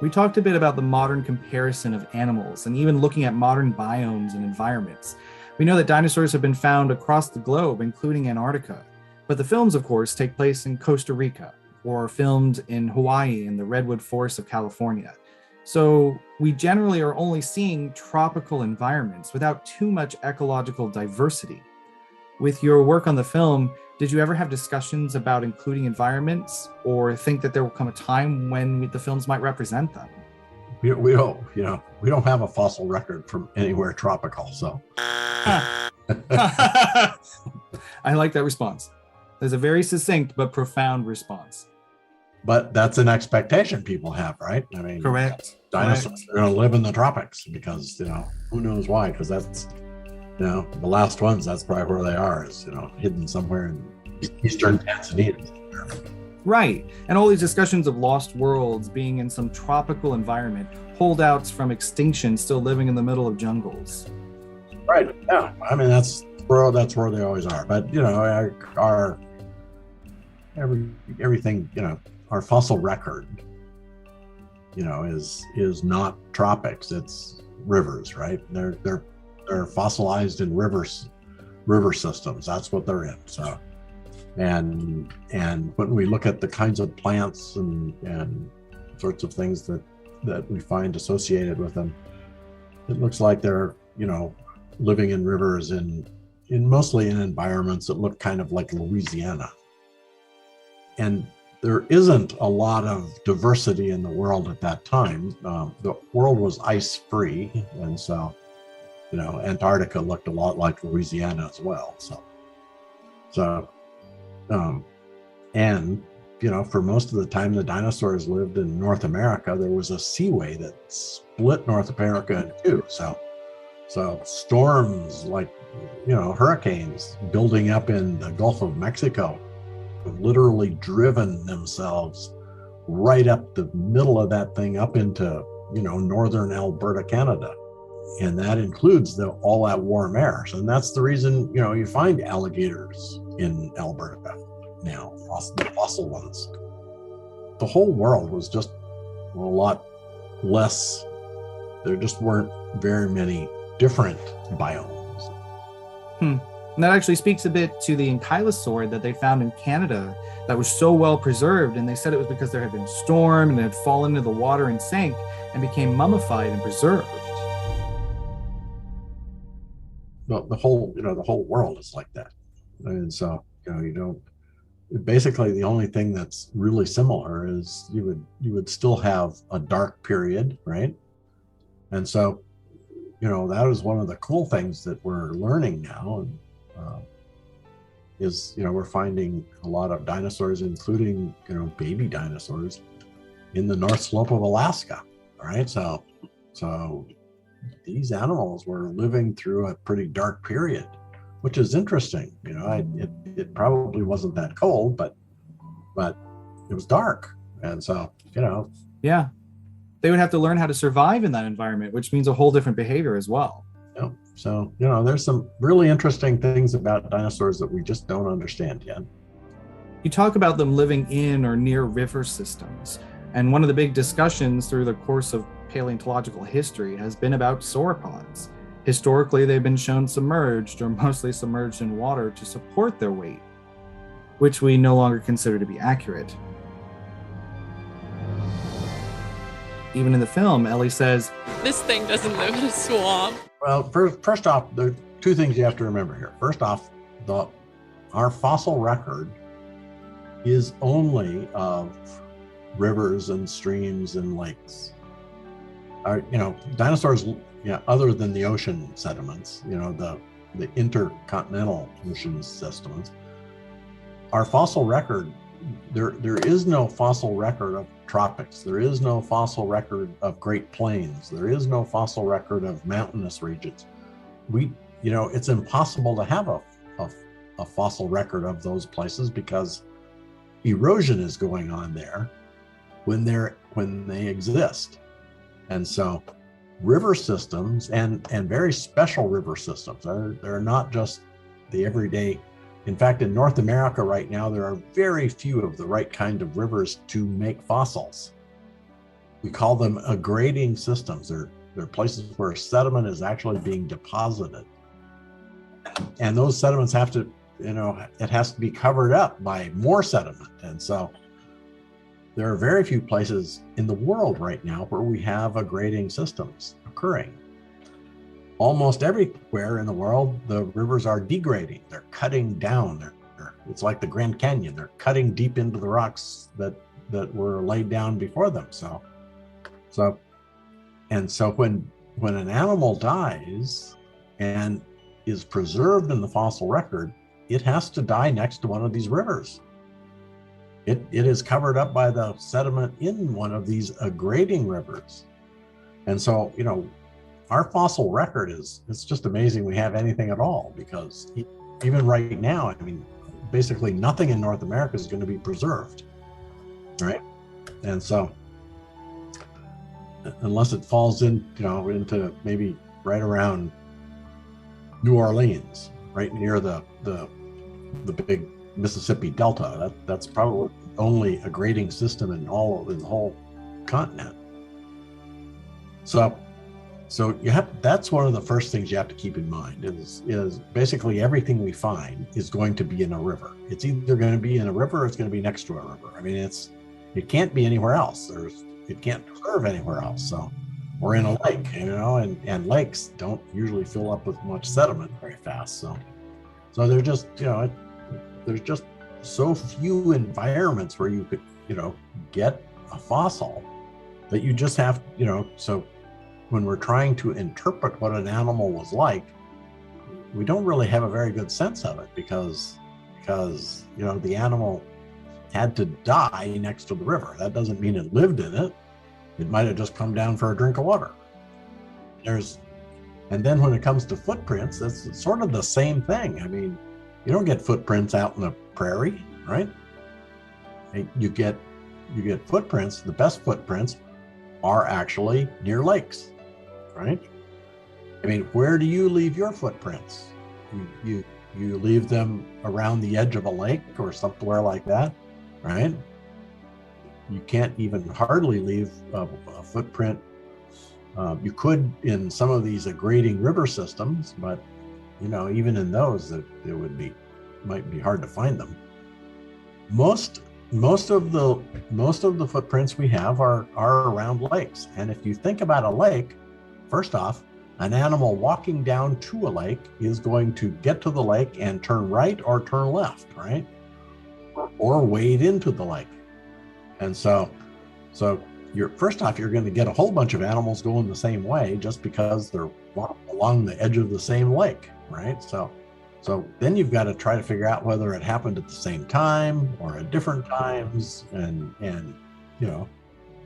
We talked a bit about the modern comparison of animals and even looking at modern biomes and environments. We know that dinosaurs have been found across the globe, including Antarctica. But the films, of course, take place in Costa Rica or filmed in Hawaii in the redwood forests of California. So we generally are only seeing tropical environments without too much ecological diversity. With your work on the film, did you ever have discussions about including environments or think that there will come a time when the films might represent them? We don't, we don't have a fossil record from anywhere tropical. So I like that response. There's a very succinct but profound response. But that's an expectation people have, right? I mean, correct. Dinosaurs are going to live in the tropics because, who knows why? Because that's, the last ones, that's probably where they are, is, hidden somewhere in eastern Tanzania. Right. And all these discussions of lost worlds being in some tropical environment, holdouts from extinction still living in the middle of jungles. Right. Yeah. I mean, that's where they always are. But, everything, our fossil record, is not tropics. It's rivers, right? They're fossilized in river systems. That's what they're in. So, and when we look at the kinds of plants and sorts of things that we find associated with them, it looks like they're, living in rivers in mostly in environments that look kind of like Louisiana. And there isn't a lot of diversity in the world at that time. The world was ice-free, and so, Antarctica looked a lot like Louisiana as well. And for most of the time the dinosaurs lived in North America, there was a seaway that split North America in two. So storms like, hurricanes building up in the Gulf of Mexico have literally driven themselves right up the middle of that thing up into, northern Alberta, Canada. And that includes all that warm air. So that's the reason, you find alligators in Alberta now, the fossil ones. The whole world was just a lot less. There just weren't very many different biomes. And that actually speaks a bit to the ankylosaur that they found in Canada that was so well preserved. And they said it was because there had been a storm and it had fallen into the water and sank and became mummified and preserved. Well, the whole world is like that. And so, basically the only thing that's really similar is you would still have a dark period, right? And so, that is one of the cool things that we're learning now, is, we're finding a lot of dinosaurs, including, baby dinosaurs in the North Slope of Alaska, all right? So these animals were living through a pretty dark period, which is interesting. It probably wasn't that cold, but it was dark. And so, Yeah. They would have to learn how to survive in that environment, which means a whole different behavior as well. Yeah. So, there's some really interesting things about dinosaurs that we just don't understand yet. You talk about them living in or near river systems. And one of the big discussions through the course of paleontological history has been about sauropods. Historically, they've been shown submerged or mostly submerged in water to support their weight, which we no longer consider to be accurate. Even in the film, Ellie says, "This thing doesn't live in a swamp." Well, first off, there are two things you have to remember here. First off, our fossil record is only of rivers and streams and lakes. Dinosaurs, other than the ocean sediments, the intercontinental ocean sediments, our fossil record, there is no fossil record of tropics. There is no fossil record of Great Plains. There is no fossil record of mountainous regions. It's impossible to have a fossil record of those places because erosion is going on there when they exist. And so river systems and very special river systems they're not just the everyday. In fact, in North America right now, there are very few of the right kind of rivers to make fossils. we call them aggrading systems. They're places where sediment is actually being deposited. And those sediments have to, it has to be covered up by more sediment. And so there are very few places in the world right now where we have aggrading systems occurring. Almost everywhere in the world, the rivers are degrading. They're cutting down. It's like the Grand Canyon. They're cutting deep into the rocks that were laid down before them. So when an animal dies and is preserved in the fossil record, it has to die next to one of these rivers. It is covered up by the sediment in one of these aggrading rivers. And so, our fossil record it's just amazing we have anything at all, because even right now, basically nothing in North America is going to be preserved, right? And so, unless it falls into maybe right around New Orleans, right near the big Mississippi Delta, that's probably the only aggrading system in the whole continent. So that's one of the first things you have to keep in mind is basically everything we find is going to be in a river. It's either going to be in a river or it's going to be next to a river. It can't be anywhere else. It can't preserve anywhere else. So, or in a lake, and lakes don't usually fill up with much sediment very fast. So they're just, there's just so few environments where you could, get a fossil that you just have, so when we're trying to interpret what an animal was like, we don't really have a very good sense of it because the animal had to die next to the river. That doesn't mean it lived in it. It might have just come down for a drink of water. And then when it comes to footprints, that's sort of the same thing. You don't get footprints out in the prairie, right? You get footprints. The best footprints are actually near lakes, right? Where do you leave your footprints? You leave them around the edge of a lake or somewhere like that, right? You can't even hardly leave a footprint. You could in some of these aggrading river systems, but even in those, might be hard to find them. Most of the footprints we have are around lakes. And if you think about a lake, first off, an animal walking down to a lake is going to get to the lake and turn right or turn left, right? Or wade into the lake. And so you're going to get a whole bunch of animals going the same way just because they're walking along the edge of the same lake, right? So then you've got to try to figure out whether it happened at the same time or at different times, and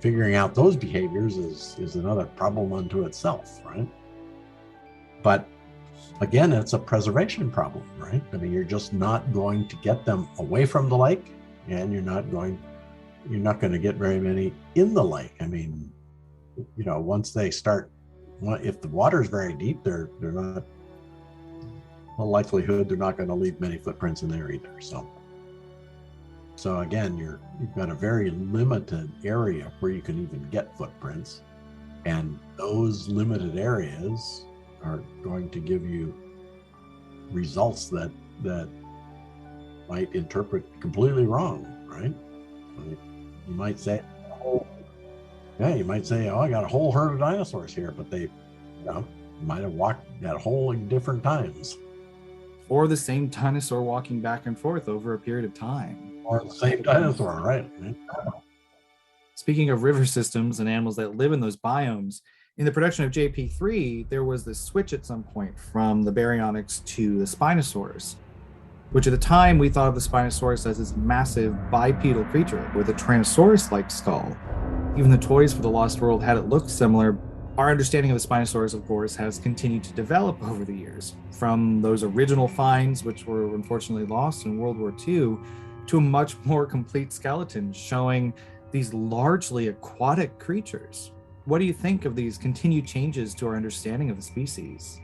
figuring out those behaviors is another problem unto itself, right? But again, it's a preservation problem, right? You're just not going to get them away from the lake, and you're not going to get very many in the lake. Once they start, if the water's very deep, they're not, the likelihood they're not going to leave many footprints in there either. So again, you've got a very limited area where you can even get footprints, and those limited areas are going to give you results that might interpret completely wrong, right? You might say, oh, I got a whole herd of dinosaurs here, but they might have walked at whole different times. Or the same dinosaur walking back and forth over a period of time. Or the same dinosaur, right? Speaking of river systems and animals that live in those biomes, in the production of JP3, there was this switch at some point from the baryonyx to the Spinosaurus, which at the time we thought of the Spinosaurus as this massive bipedal creature with a Tyrannosaurus-like skull. Even the toys for the Lost World had it look similar. Our understanding of the Spinosaurus, of course, has continued to develop over the years, from those original finds, which were unfortunately lost in World War II, to a much more complete skeleton showing these largely aquatic creatures. What do you think of these continued changes to our understanding of the species?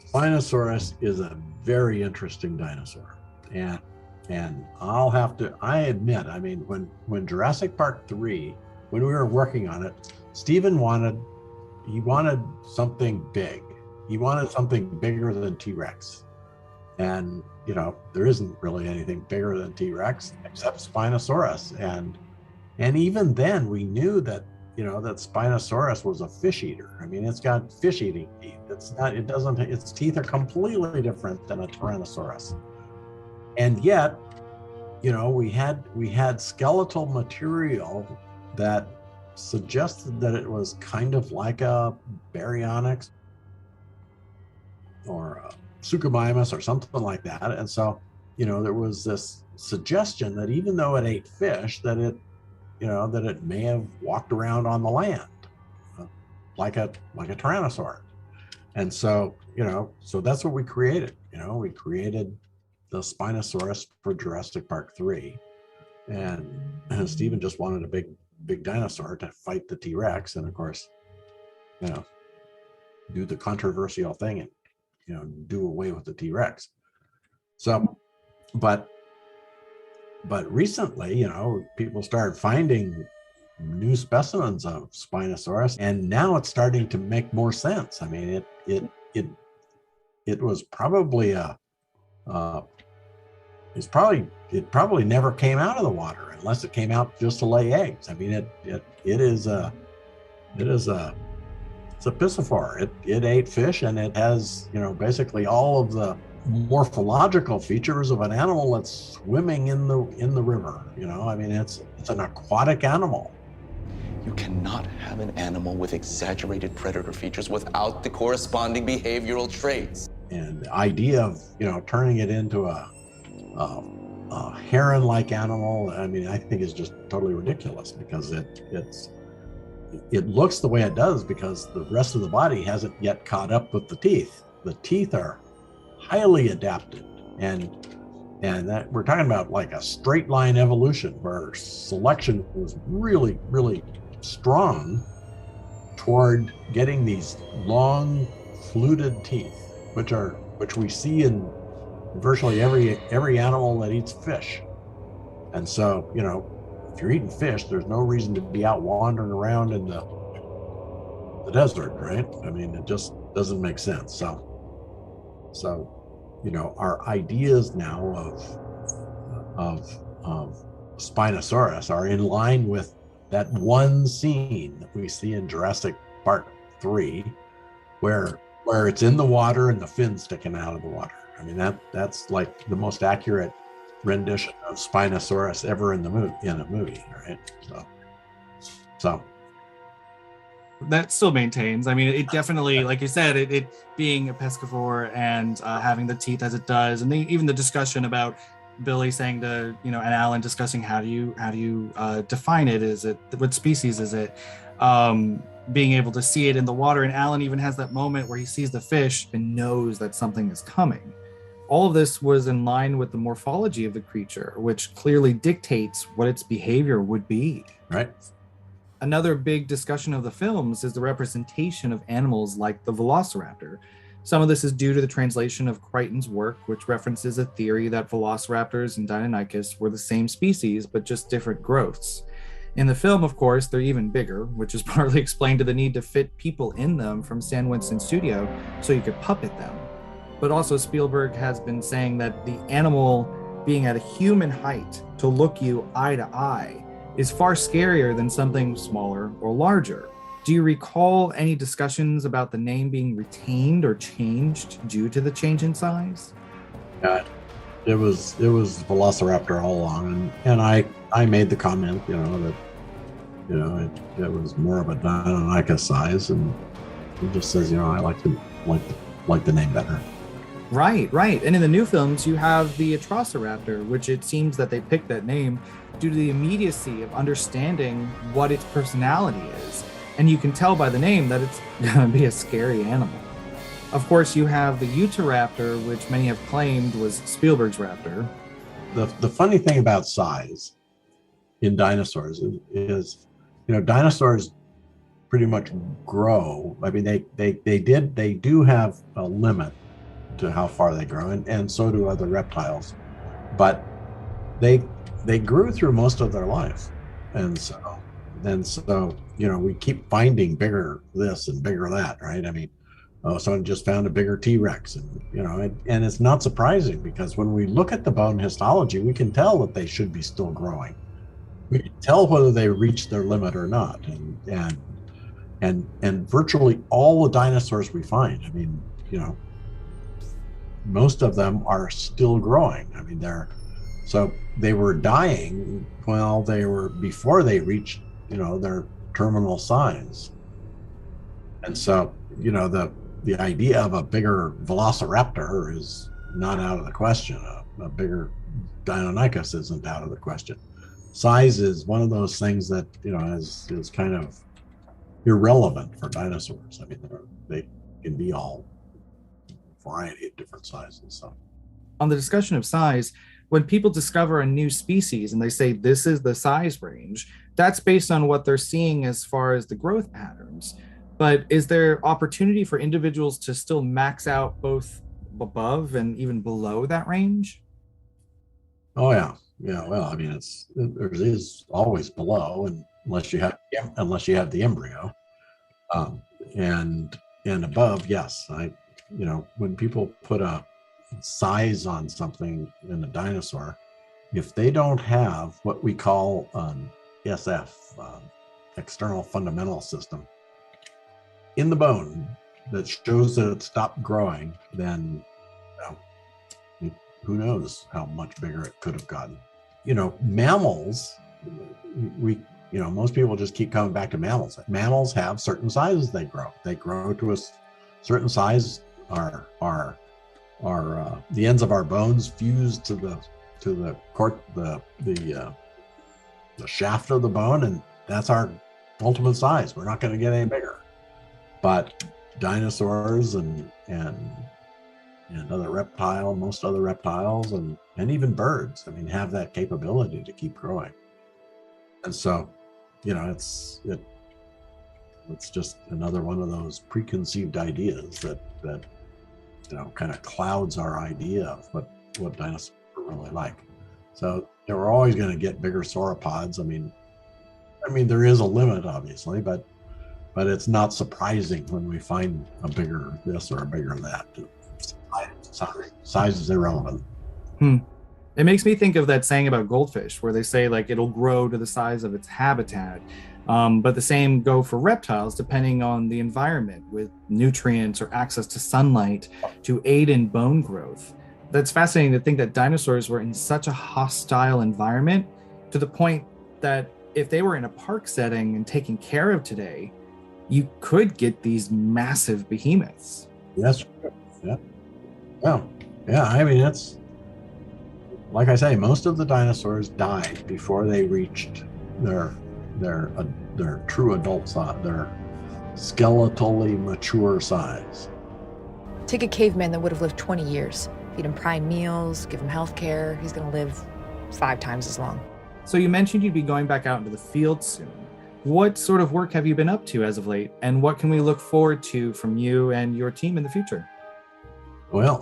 Spinosaurus is a very interesting dinosaur. And I admit, when Jurassic Park 3 when we were working on it, Stephen wanted something big. He wanted something bigger than T-Rex. And, you know, there isn't really anything bigger than T-Rex except Spinosaurus. And even then we knew that, you know, that Spinosaurus was a fish eater. I mean, it's got fish eating teeth. Its teeth are completely different than a Tyrannosaurus. And yet, you know, we had skeletal material that suggested that it was kind of like a Baryonyx or a Suchomimus or something like that. And so, you know, there was this suggestion that even though it ate fish, that it may have walked around on the land like a Tyrannosaur. And so, you know, so that's what we created. You know, we created the Spinosaurus for Jurassic Park 3. And Stephen just wanted a big dinosaur to fight the T-Rex, and of course, you know, do the controversial thing and, you know, do away with the T-Rex. So, but recently, you know, people started finding new specimens of Spinosaurus, and now it's starting to make more sense. I mean, it was probably it probably never came out of the water unless it came out just to lay eggs. I mean, it's a piscivorous. It ate fish, and it has, you know, basically all of the morphological features of an animal that's swimming in the river. You know, I mean, it's an aquatic animal. You cannot have an animal with exaggerated predator features without the corresponding behavioral traits. And the idea of, you know, turning it into a heron-like animal, I mean, I think is just totally ridiculous, because it looks the way it does because the rest of the body hasn't yet caught up with the teeth. The teeth are highly adapted, and that we're talking about like a straight line evolution where selection was really, really strong toward getting these long fluted teeth, which we see in virtually every animal that eats fish. And so, you know, if you're eating fish, there's no reason to be out wandering around in the desert, right? I mean, it just doesn't make sense. So, you know, our ideas now of Spinosaurus are in line with that one scene that we see in Jurassic Park 3, where it's in the water and the fin's sticking out of the water. I mean, that's like the most accurate rendition of Spinosaurus ever in a movie, right? So that still maintains. I mean, it definitely, like you said, it being a pescivore and having the teeth as it does, and even the discussion about Billy saying to, you know, and Alan discussing how do you define it? Is it, what species is it? Being able to see it in the water, and Alan even has that moment where he sees the fish and knows that something is coming. All of this was in line with the morphology of the creature, which clearly dictates what its behavior would be. Right. Another big discussion of the films is the representation of animals like the velociraptor. Some of this is due to the translation of Crichton's work, which references a theory that velociraptors and Deinonychus were the same species, but just different growths. In the film, of course, they're even bigger, which is partly explained to the need to fit people in them from Stan Winston's studio so you could puppet them. But also Spielberg has been saying that the animal being at a human height to look you eye to eye is far scarier than something smaller or larger. Do you recall any discussions about the name being retained or changed due to the change in size? It was Velociraptor all along, and I made the comment, you know, that, you know, it was more of a Deinonychus size, and he just says, you know, I like the name better. Right. And in the new films, you have the Atrociraptor, which it seems that they picked that name due to the immediacy of understanding what its personality is. And you can tell by the name that it's going to be a scary animal. Of course, you have the Utahraptor, which many have claimed was Spielberg's raptor. The funny thing about size in dinosaurs is, you know, dinosaurs pretty much grow. I mean, they do have a limit to how far they grow, and so do other reptiles, but they grew through most of their life. And so, And so, we keep finding bigger this and bigger that, right? I mean, someone just found a bigger T-Rex, and and it's not surprising, because when we look at the bone histology, we can tell that they should be still growing. We can tell whether they reached their limit or not, and virtually all the dinosaurs we find, I mean, most of them are still growing. I mean, so they were dying while before they reached their terminal size. And so the idea of a bigger velociraptor is not out of the question. A bigger Deinonychus isn't out of the question. Size is one of those things that is kind of irrelevant for dinosaurs. I mean, they can be all variety of different sizes. So, On the discussion of size, when people discover a new species and they say this is the size range, that's based on what they're seeing as far as the growth patterns. But is there opportunity for individuals to still max out both above and even below that range? oh yeah, well, I mean, there is always below, unless you have the embryo, and above, yes. When people put a size on something in a dinosaur, if they don't have what we call SF, external fundamental system, in the bone that shows that it stopped growing, then who knows how much bigger it could have gotten. Mammals, most people just keep coming back to mammals. Mammals have certain sizes they grow. They grow to a certain size. Our the ends of our bones fuse to the shaft of the bone, and that's our ultimate size. We're not going to get any bigger. But dinosaurs and most other reptiles and even birds, I mean, have that capability to keep growing. And so, it's just another one of those preconceived ideas that kind of clouds our idea of what dinosaurs are really like. So we're always going to get bigger sauropods. I mean, there is a limit, obviously, but it's not surprising when we find a bigger this or a bigger that. Size is irrelevant. It makes me think of that saying about goldfish, where they say like it'll grow to the size of its habitat. But the same go for reptiles, depending on the environment, with nutrients or access to sunlight to aid in bone growth. That's fascinating to think that dinosaurs were in such a hostile environment, to the point that if they were in a park setting and taken care of today, you could get these massive behemoths. Yes. Yeah. Well, yeah. I mean, it's like I say, most of the dinosaurs died before they reached their true adult size, their skeletally mature size. Take a caveman that would have lived 20 years. Feed him prime meals, give him health care. He's going to live 5 times as long. So you mentioned you'd be going back out into the field soon. What sort of work have you been up to as of late, and what can we look forward to from you and your team in the future? Well,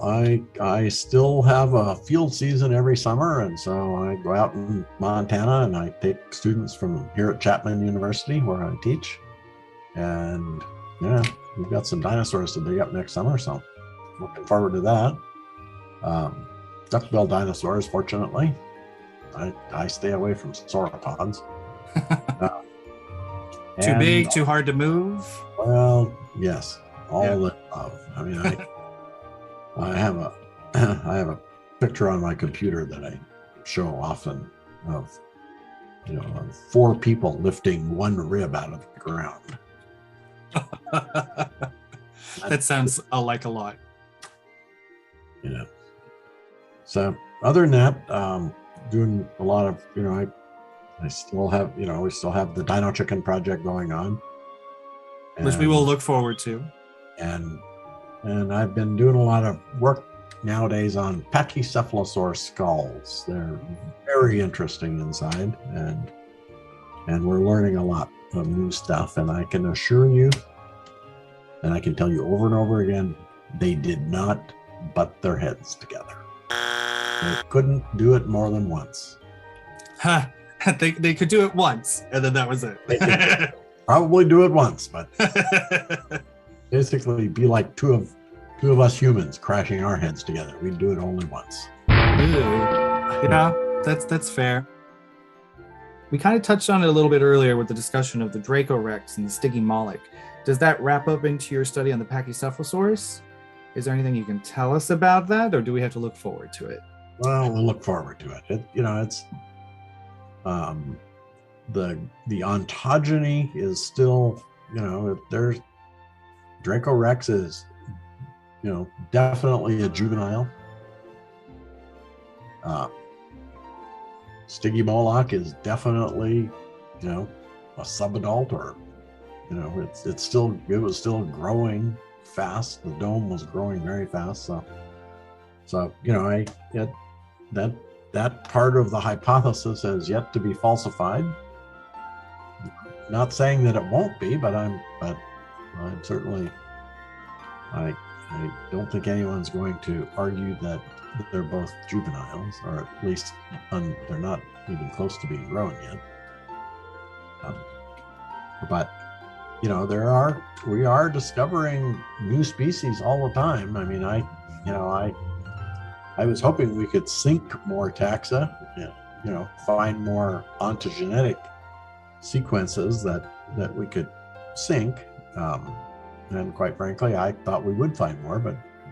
I still have a field season every summer, and so I go out in Montana and I take students from here at Chapman University, where I teach, and we've got some dinosaurs to dig up next summer, so looking forward to that. Duck-billed dinosaurs, fortunately. I stay away from sauropods. Too big, too hard to move? Well, yes, all the above. I mean, I have a picture on my computer that I show often of 4 people lifting 1 rib out of the ground. That sounds like a lot. So other than that, doing a lot of I still have we still have the Dino Chicken project going on, which we will look forward to. And I've been doing a lot of work nowadays on Pachycephalosaur skulls. They're very interesting inside, and we're learning a lot of new stuff. And I can assure you, and I can tell you over and over again, they did not butt their heads together. They couldn't do it more than once. They could do it once, and then that was it. They could probably do it once, but basically be like two of us humans crashing our heads together. We'd do it only once. Yeah, that's fair. We kind of touched on it a little bit earlier with the discussion of the Dracorex and the Stygimoloch. Does that wrap up into your study on the Pachycephalosaurus? Is there anything you can tell us about that, or do we have to look forward to it? Well, we'll look forward to it. It's the ontogeny is still, there's Dracorex is, definitely a juvenile. Stygimoloch is definitely, a subadult, or, it was still growing fast. The dome was growing very fast. So that part of the hypothesis has yet to be falsified. Not saying that it won't be, but I'm certainly, I don't think anyone's going to argue that they're both juveniles, or at least they're not even close to being grown yet. But we are discovering new species all the time. I mean, I was hoping we could sync more taxa, find more ontogenetic sequences that we could sync. And quite frankly, I thought we would find more,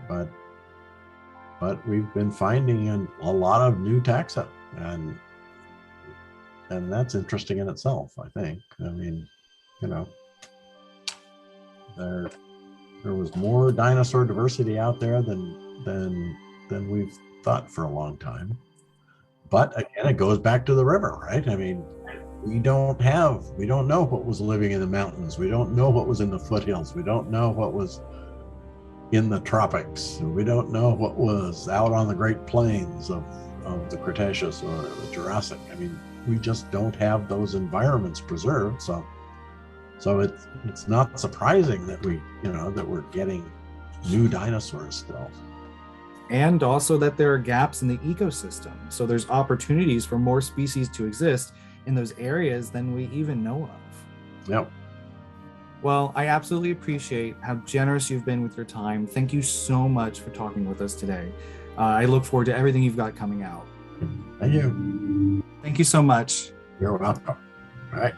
but we've been finding a lot of new taxa, and that's interesting in itself, I think. I mean, there was more dinosaur diversity out there than we've thought for a long time. But again, it goes back to the river, right? I mean, we don't know what was living in the mountains. We don't know what was in the foothills. We don't know what was in the tropics. We don't know what was out on the Great Plains of the Cretaceous or the Jurassic. I mean, we just don't have those environments preserved. So it's not surprising that we're getting new dinosaurs still. And also that there are gaps in the ecosystem. So there's opportunities for more species to exist in those areas than we even know of. Yep. Well, I absolutely appreciate how generous you've been with your time. Thank you so much for talking with us today. I look forward to everything you've got coming out. Thank you. Thank you so much. You're welcome. All right.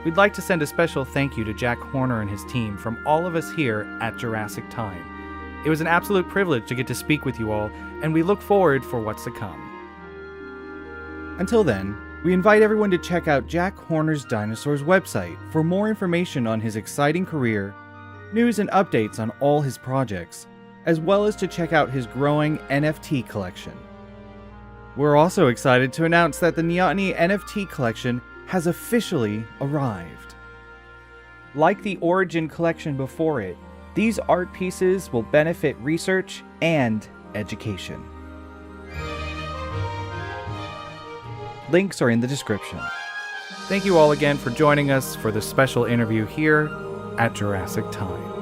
We'd like to send a special thank you to Jack Horner and his team from all of us here at Jurassic Time. It was an absolute privilege to get to speak with you all, and we look forward for what's to come. Until then, we invite everyone to check out Jack Horner's Dinosaurs website for more information on his exciting career, news and updates on all his projects, as well as to check out his growing NFT collection. We're also excited to announce that the Neoteny NFT collection has officially arrived. Like the Origin collection before it, these art pieces will benefit research and education. Links are in the description. Thank you all again for joining us for this special interview here at Jurassic Time.